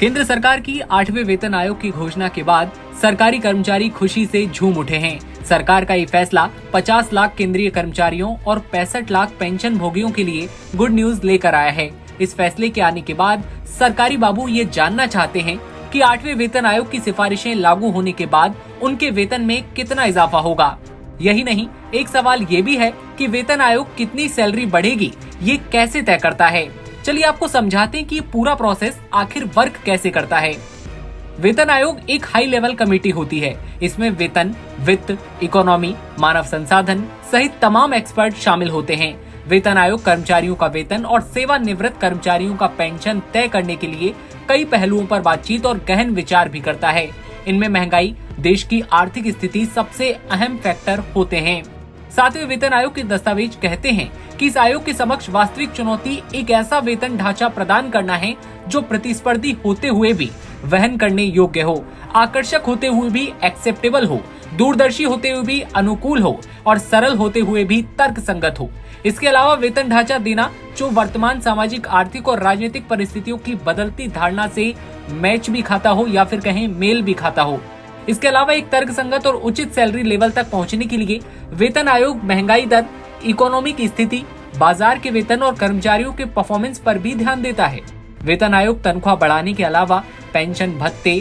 केंद्र सरकार की 8वें वेतन आयोग की घोषणा के बाद सरकारी कर्मचारी खुशी से झूम उठे हैं। सरकार का ये फैसला 50 लाख केंद्रीय कर्मचारियों और 65 लाख पेंशन भोगियों के लिए गुड न्यूज लेकर आया है। इस फैसले के आने के बाद सरकारी बाबू ये जानना चाहते हैं कि 8वें वेतन आयोग की सिफारिशें लागू होने के बाद उनके वेतन में कितना इजाफा होगा। यही नहीं, एक सवाल ये भी है कि वेतन आयोग कितनी सैलरी बढ़ेगी, ये कैसे तय करता है। चलिए आपको समझाते हैं कि ये पूरा प्रोसेस आखिर वर्क कैसे करता है। वेतन आयोग एक हाई लेवल कमेटी होती है। इसमें वेतन, वित्त, इकोनॉमी, मानव संसाधन सहित तमाम एक्सपर्ट शामिल होते हैं। वेतन आयोग कर्मचारियों का वेतन और सेवानिवृत्त कर्मचारियों का पेंशन तय करने के लिए कई पहलुओं पर बातचीत और गहन विचार भी करता है। इनमें महंगाई, देश की आर्थिक स्थिति सबसे अहम फैक्टर होते हैं। 7वें वेतन आयोग के दस्तावेज कहते हैं कि इस आयोग के समक्ष वास्तविक चुनौती एक ऐसा वेतन ढांचा प्रदान करना है जो प्रतिस्पर्धी होते हुए भी वहन करने योग्य हो, आकर्षक होते हुए भी एक्सेप्टेबल हो, दूरदर्शी होते हुए भी अनुकूल हो और सरल होते हुए भी तर्कसंगत हो। इसके अलावा वेतन ढांचा देना जो वर्तमान सामाजिक, आर्थिक और राजनीतिक परिस्थितियों की बदलती धारणा से मैच भी खाता हो या फिर कहें मेल भी खाता हो। इसके अलावा एक तर्कसंगत और उचित सैलरी लेवल तक पहुंचने के लिए वेतन आयोग महंगाई दर, इकोनॉमी की स्थिति, बाजार के वेतन और कर्मचारियों के परफॉर्मेंस पर भी ध्यान देता है। वेतन आयोग तनख्वाह बढ़ाने के अलावा पेंशन, भत्ते,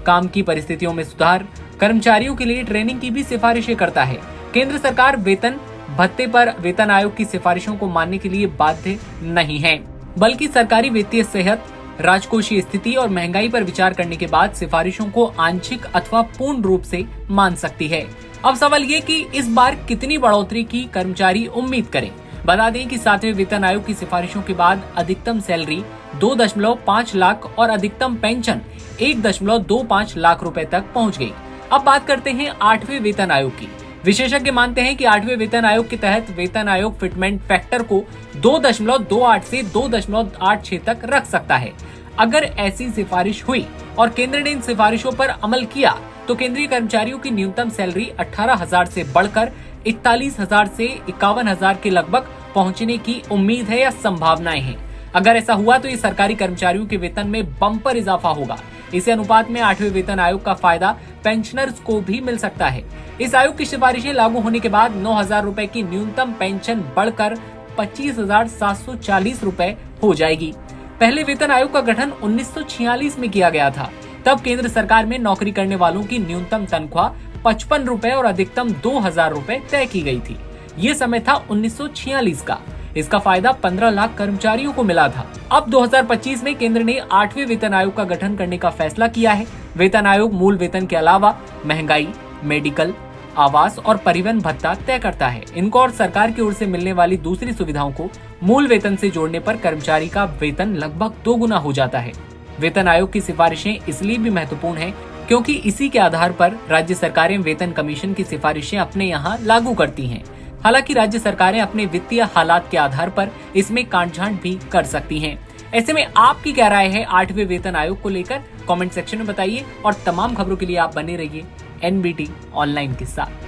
काम की परिस्थितियों में सुधार, कर्मचारियों के लिए ट्रेनिंग की भी सिफारिशें करता है। केंद्र सरकार वेतन भत्ते पर वेतन आयोग की सिफारिशों को मानने के लिए बाध्य नहीं है, बल्कि सरकारी वित्तीय सेहत, राजकोषीय स्थिति और महंगाई पर विचार करने के बाद सिफारिशों को आंशिक अथवा पूर्ण रूप से मान सकती है। अब सवाल ये कि इस बार कितनी बढ़ोतरी की कर्मचारी उम्मीद करें। बता दें कि 7वें वेतन आयोग की सिफारिशों के बाद अधिकतम सैलरी 2.5 लाख और अधिकतम पेंशन 1.25 लाख रुपए तक पहुंच गई। अब बात करते हैं 8वें वेतन आयोग की। विशेषज्ञ मानते हैं कि 8वें वेतन आयोग के तहत वेतन आयोग फिटमेंट फैक्टर को 2.28 से 2.86 तक रख सकता है। अगर ऐसी सिफारिश हुई और केंद्र ने इन सिफारिशों पर अमल किया तो केंद्रीय कर्मचारियों की न्यूनतम सैलरी 18,000 से बढ़कर 41,000 से 51,000 के लगभग पहुंचने की उम्मीद है या संभावनाएं हैं। अगर ऐसा हुआ तो ये सरकारी कर्मचारियों के वेतन में बम्पर इजाफा होगा। इसी अनुपात में 8वें वेतन आयोग का फायदा पेंशनर्स को भी मिल सकता है। इस आयोग की सिफारिशें लागू होने के बाद 9,000 रुपए की न्यूनतम पेंशन बढ़कर 25,740 रुपए हो जाएगी। पहले वेतन आयोग का गठन 1946 में किया गया था। तब केंद्र सरकार में नौकरी करने वालों की न्यूनतम तनख्वाह 55 रुपए और अधिकतम 2,000 रुपए तय की गई थी। ये समय था 1946 का। इसका फायदा 15 लाख कर्मचारियों को मिला था। अब 2025 में केंद्र ने 8वें वेतन आयोग का गठन करने का फैसला किया है। वेतन आयोग मूल वेतन के अलावा महंगाई, मेडिकल, आवास और परिवहन भत्ता तय करता है। इनको और सरकार की ओर से मिलने वाली दूसरी सुविधाओं को मूल वेतन से जोड़ने पर कर्मचारी का वेतन लगभग 2 गुना हो जाता है। वेतन आयोग की सिफारिशें इसलिए भी महत्वपूर्ण है क्योंकि इसी के आधार पर राज्य सरकारें वेतन कमीशन की सिफारिशें अपने यहाँ लागू करती हैं। हालांकि राज्य सरकारें अपने वित्तीय हालात के आधार पर इसमें काटछांट भी कर सकती हैं। ऐसे में आपकी क्या राय है 8वें वेतन आयोग को लेकर? कमेंट सेक्शन में बताइए और तमाम खबरों के लिए आप बने रहिए NBT ऑनलाइन के साथ।